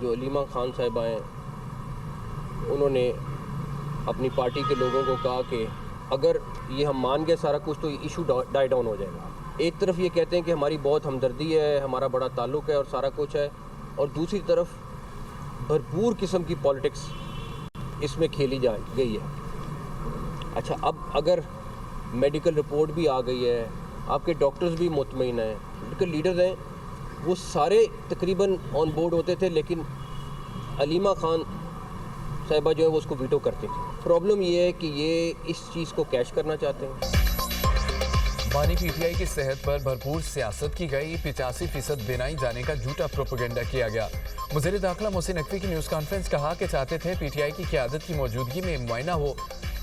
जो अलीमा खान साहिबा हैं, उन्होंने अपनी पार्टी के लोगों को कहा कि अगर ये हम मान गए सारा कुछ तो इशू डाई डाउन हो जाएगा। एक तरफ ये कहते हैं कि हमारी बहुत हमदर्दी है, हमारा बड़ा ताल्लुक़ है और सारा कुछ है, और दूसरी तरफ भरपूर किस्म की पॉलिटिक्स इसमें खेली जा गई है। अच्छा, अब अगर मेडिकल रिपोर्ट भी आ गई है, आपके डॉक्टर्स भी मुतमईन हैं, मेडिकल लीडर्स हैं, वो सारे तकरीबन ऑन बोर्ड होते थे, लेकिन अलीमा खान साहिबा जो है वो उसको वीटो करती थी। प्रॉब्लम ये है कि ये इस चीज़ को कैश करना चाहते हैं। बानी पीटीआई की सेहत पर भरपूर सियासत की गई, 85% बिनाई जाने का झूठा प्रोपेगेंडा किया गया। वज़ीर दाखिला मोहसिन नकवी की न्यूज़ कॉन्फ्रेंस कहा कि चाहते थे पीटीआई की क़यादत की मौजूदगी में मुआयना हो।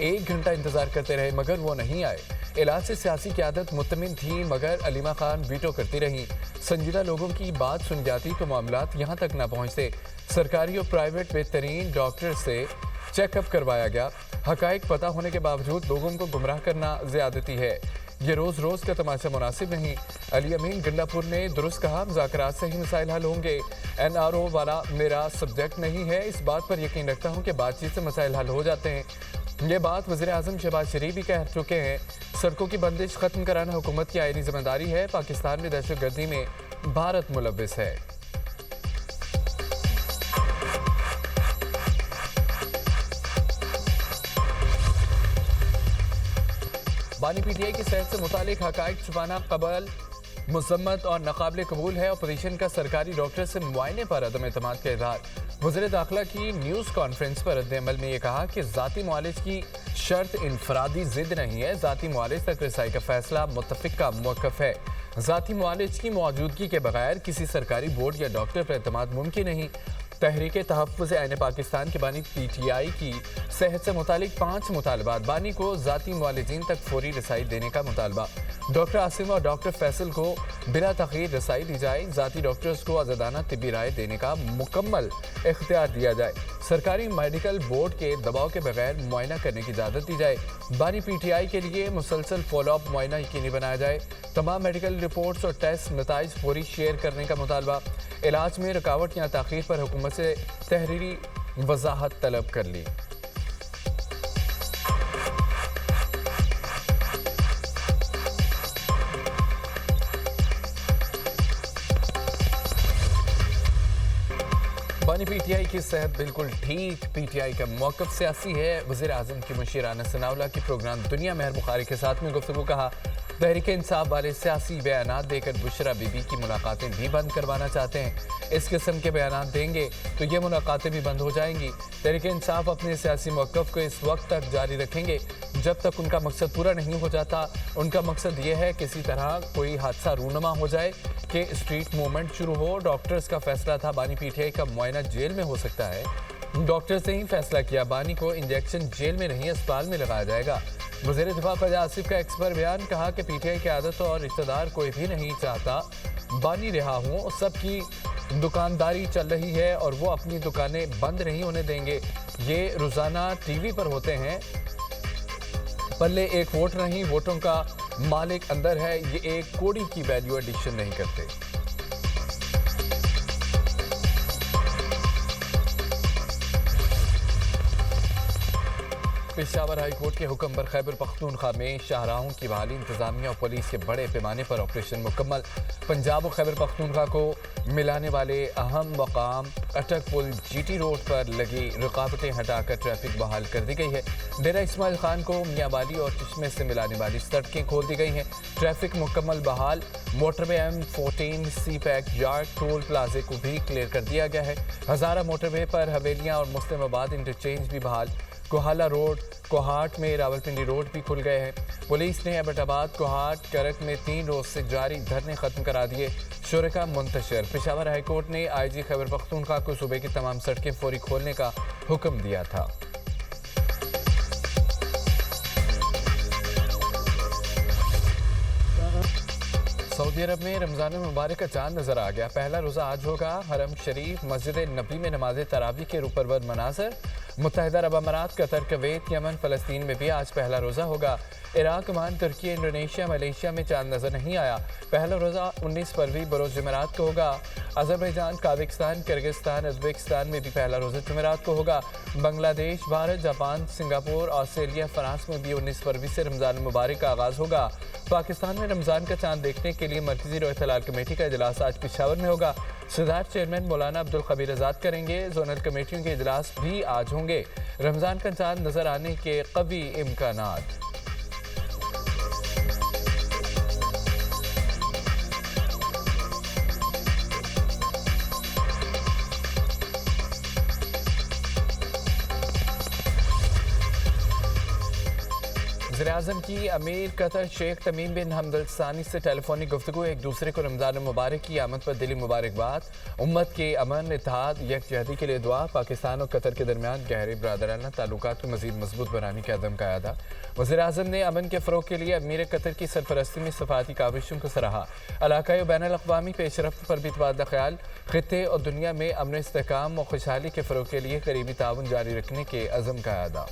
1 घंटा इंतजार करते रहे मगर वो नहीं आए। इलाज से सियासी क़यादत मुतमिन थी मगर अलीमा खान वीटो करती रहीं। संजीदा लोगों की बात सुन जाती तो मामलात यहाँ तक ना पहुँचते। सरकारी और प्राइवेट बेहतरीन डॉक्टर से चेकअप करवाया गया। हकाइक पता होने के बावजूद लोगों को गुमराह करना ज़्यादती है। ये रोज़ रोज़ का तमाशा मुनासिब नहीं। अली अमीन गंडापुर ने दुरुस्त कहा, मुज़ाकरात से ही मसाइल हल होंगे। NRO वाला मेरा सब्जेक्ट नहीं है, इस बात पर यकीन रखता हूँ कि बातचीत से मसाइल हल हो जाते हैं। ये बात वज़ीर आज़म शहबाज शरीफ भी कह चुके हैं। सड़कों की बंदिश ख़त्म कराना हुकूमत की आईनी जिम्मेदारी है। पाकिस्तान में दहशतगर्दी में भारत मुलव्विस है। बानी पीटीआई की सेहत से मुतालिक हकाइक छुपाना कबल मुसम्मत और नाकाबिल कबूल है। अपोजिशन का सरकारी डॉक्टर से मुआयने पर अदम एतमाद का इजहार। वज़ीर दाखिला की न्यूज़ कॉन्फ्रेंस पर रद्द-ए-अमल में ये कहा कि ज़ाती मुआलिज की शर्त इनफरादी जिद नहीं है। ज़ाती मुआलिज तक रसाई का फैसला मुत्तफ़िक़ का मौक़िफ़ है। ज़ाती मुआलिज की मौजूदगी के बगैर किसी सरकारी बोर्ड या डॉक्टर पर एतमाद मुमकिन नहीं। तहरीक तहफ़्फ़ुज़ ऐन पाकिस्तान के बानी पीटीआई की सेहत से मुतालिक 5 मुतालबात। बानी को ज़ाती मुआलिजीन तक फौरी रसाई देने का मुतालबा। डॉक्टर आसिम और डॉक्टर फैसल को बिला तख़यीर रसाई दी जाए। ज़ाती डॉक्टर्स को आज़ादाना तिब्बी राय देने का मुकम्मल इख्तियार दिया जाए। सरकारी मेडिकल बोर्ड के दबाव के बगैर मुआयना करने की इजाज़त दी जाए। बानी पीटीआई के लिए मुसलसल फॉलोअप मुआयना यकीनी बनाया जाए। तमाम मेडिकल रिपोर्ट्स और टेस्ट नताइज फौरी शेयर करने का मुतालबा। इलाज में रुकावट या ताख़ीर पर हुकूमत से तहरीरी वजाहत तलब कर ली। बानी पीटीआई की सेहत बिल्कुल ठीक। पीटीआई का मौक़िफ़ सियासी है। वज़ीर आज़म की मुशीर आना सनाउल्लाह की प्रोग्राम दुनिया मेहर बुखारी के साथ में गुफ्तगू। कहा, तहरीक इंसाफ वाले सियासी बयानात देकर बुशरा बीबी की मुलाकातें भी बंद करवाना चाहते हैं। इस किस्म के बयानात देंगे तो ये मुलाकातें भी बंद हो जाएंगी। तहरीक इंसाफ अपने सियासी मौक़िफ़ को इस वक्त तक जारी रखेंगे जब तक उनका मकसद पूरा नहीं हो जाता। उनका मकसद ये है किसी तरह कोई हादसा रूनमा हो जाए कि स्ट्रीट मूवमेंट शुरू हो। डॉक्टर्स का फैसला था बानी पीटीआई का मुआयना जेल में हो सकता है। डॉक्टर्स ने ही फैसला किया, बानी को इंजेक्शन जेल में नहीं अस्पताल में लगाया जाएगा। वज़ीर दिफा फैज़ आसिफ का एक्सपर बयान। कहा कि पीटीआई की आदत और इक़्तिदार कोई भी नहीं चाहता बानी रिहा हों। सबकी दुकानदारी चल रही है और वो अपनी दुकानें बंद नहीं होने देंगे। ये रोज़ाना टीवी पर होते हैं। पल्ले एक वोट नहीं, वोटों का मालिक अंदर है। ये एक कोड़ी की वैल्यू एडिशन नहीं करते। पेशावर हाई कोर्ट के हुक्म पर खैबर पख्तूनख्वा में शाहराहों की बहाली। इंतजामिया और पुलिस के बड़े पैमाने पर ऑपरेशन मुकम्मल। पंजाब और खैबर पख्तूनख्वा को मिलाने वाले अहम मकाम अटक पुल GT रोड पर लगी रुकावटें हटाकर ट्रैफिक बहाल कर दी गई है। डेरा इस्माइल खान को मियाँवाली और चश्मे से मिलाने वाली सड़कें खोल दी गई हैं। ट्रैफिक मुकम्मल बहाल। Motorway M14 CPAC yard toll प्लाजे को भी क्लियर कर दिया गया है। हज़ारा मोटरवे पर हवेलियाँ और मुस्लिमाबाद इंटरचेंज भी बहाल। कोहाला रोड, कोहाट में रावलपिंडी रोड भी खुल गए हैं। पुलिस ने एबटाबाद, कोहाट, करक में 3 रोज से जारी धरने खत्म करा दिए। शुरका मुंतशिर। पेशावर हाईकोर्ट ने IG खैबर पख्तूनख्वा को सूबे की तमाम सड़कें फौरी खोलने का हुक्म दिया था। सऊदी अरब में रमज़ान मुबारक का चांद नजर आ गया। पहला रोज़ा आज होगा। हरम शरीफ मस्जिद नबी में नमाज तरावी के रूपरवर मनाज़र। मुत्तहिदा अरब अमारात, कतर, कुवैत, यमन, फ़लस्तीन में भी आज पहला रोज़ा होगा। इराक, ओमान, तुर्की, इंडोनेशिया, मलेशिया में चांद नजर नहीं आया। पहला रोज़ा 19 फरवरी बरोज़ जुमेरात को होगा। अज़रबैजान, काज़ाकिस्तान, किर्गिस्तान, उज़्बेकिस्तान में भी पहला रोज़ा जुमेरात को होगा। Bangladesh, Bharat, Japan, Singapore, Australia, France में भी 19 फरवरी से रमज़ान मुबारक का आगाज़ होगा। पाकिस्तान में रमज़ान का चांद देखने के लिए मरकज़ी रोयत हलाल कमेटी का इजलास आज पेशावर में होगा। सदारत चेयरमैन मौलाना अब्दुल खबीर आज़ाद करेंगे। जोनल कमेटियों के इजलास भी आज होंगे। रमज़ान का चांद नजर आने के कवी इम्कानात। वज़ीर-ए-आज़म की अमीर कतर शेख तमीम बिन हमद अल सानी से टेलीफोनिक गुफ्तगू, एक दूसरे को रमज़ान मुबारक की आमद पर दिली मुबारकबाद, उम्मत के अमन, इत्तेहाद, यकजहती के लिए दुआ, पाकिस्तान और कतर के दरमियान गहरे बरादराना ताल्लुकात को मज़ीद मजबूत बनाने के अज़म का अदा। वज़ीर-ए-आज़म ने अमन के फ़रोग़ के लिए अमीर कतर की सरपरस्ती में सफ़ारती काविशों को सराहा। इलाक़ाई और बैनुल-अक़वामी पेशरफ्त पर भी तबादला ख़याल, ख़ित्ते और दुनिया में अमन, इस्तेहकाम और खुशहाली के फ़रोग़ के लिए करीबी ताउन जारी रखने के अज़म का अदा।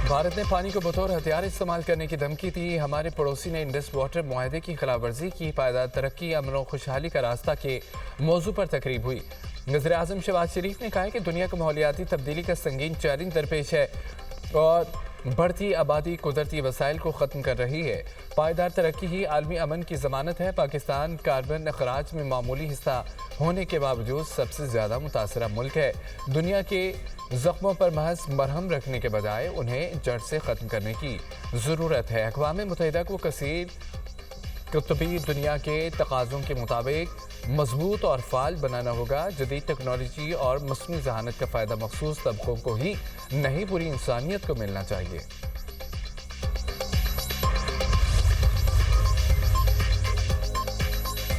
भारत ने पानी को बतौर हथियार इस्तेमाल करने की धमकी दी। हमारे पड़ोसी ने इंडस वाटर मुआहदे की खिलाफवर्जी की। पायदार तरक्की, अमन और खुशहाली का रास्ता के मौजू पर तकरीब हुई। वज़ीर-ए-आज़म शहबाज शरीफ ने कहा कि दुनिया को माहौलियाती तब्दीली का संगीन चैलेंज दरपेश है और बढ़ती आबादी कुदरती वसाइल को ख़त्म कर रही है। पायदार तरक्की ही आलमी अमन की ज़मानत है। पाकिस्तान कार्बन अखराज में मामूली हिस्सा होने के बावजूद सबसे ज़्यादा मुतासरा मुल्क है। दुनिया के ज़ख्मों पर महज मरहम रखने के बजाय उन्हें जड़ से ख़त्म करने की ज़रूरत है। अक़वाम मुत्तहिदा को कसीर कुतुबी दुनिया के तकाज़ों के मुताबिक मजबूत और फ़ाल बनाना होगा। जदीद टेक्नोलॉजी और मस्नूई ज़हानत का फ़ायदा मखसूस तबकों को ही नहीं, पूरी इंसानियत को मिलना चाहिए।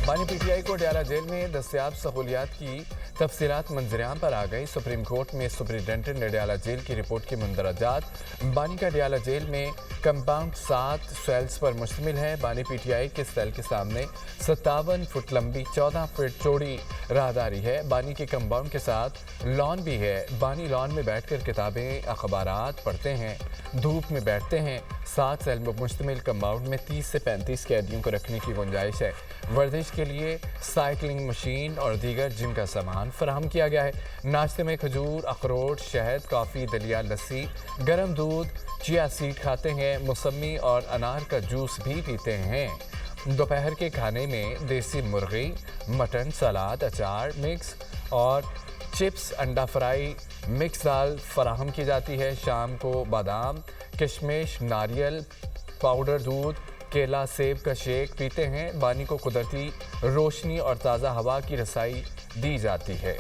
बानी पीटीआई को अडयाला जेल में दस्तयाब सहूलियात की तफसीलात मंजरेआम पर आ गई। सुप्रीम कोर्ट में सुपरिटेंडेंट अडयाला जेल की रिपोर्ट के मंदरजात। बानी का अडयाला जेल में कंपाउंड 7 सेल्स पर मुश्तमिल है। बानी पीटीआई के सेल के सामने 57 फुट लंबी 14 फुट चौड़ी राहदारी है। बानी के कंपाउंड के साथ लॉन भी है। बानी लॉन में बैठकर किताबें, अखबारात पढ़ते हैं, धूप में बैठते हैं। 7 सेल में मुश्तमिल कंपाउंड में 30 से 35 कैदियों को रखने की गुंजाइश है। वर्जिश के लिए साइकिलिंग मशीन और दीगर जिम का सामान फराहम किया गया है। नाश्ते में खजूर, अखरोट, शहद, कॉफ़ी, दलिया, लस्सी, गर्म दूध, चिया सीड खाते हैं। मौसमी और अनार का जूस भी पीते हैं। दोपहर के खाने में देसी मुर्गी, मटन, सलाद, अचार मिक्स और चिप्स, अंडा फ्राई, मिक्स दाल फराहम की जाती है। शाम को बादाम, किशमिश, नारियल पाउडर, दूध, केला, सेब का शेक पीते हैं। बानी को कुदरती रोशनी और ताज़ा हवा की रसाई दी जाती है।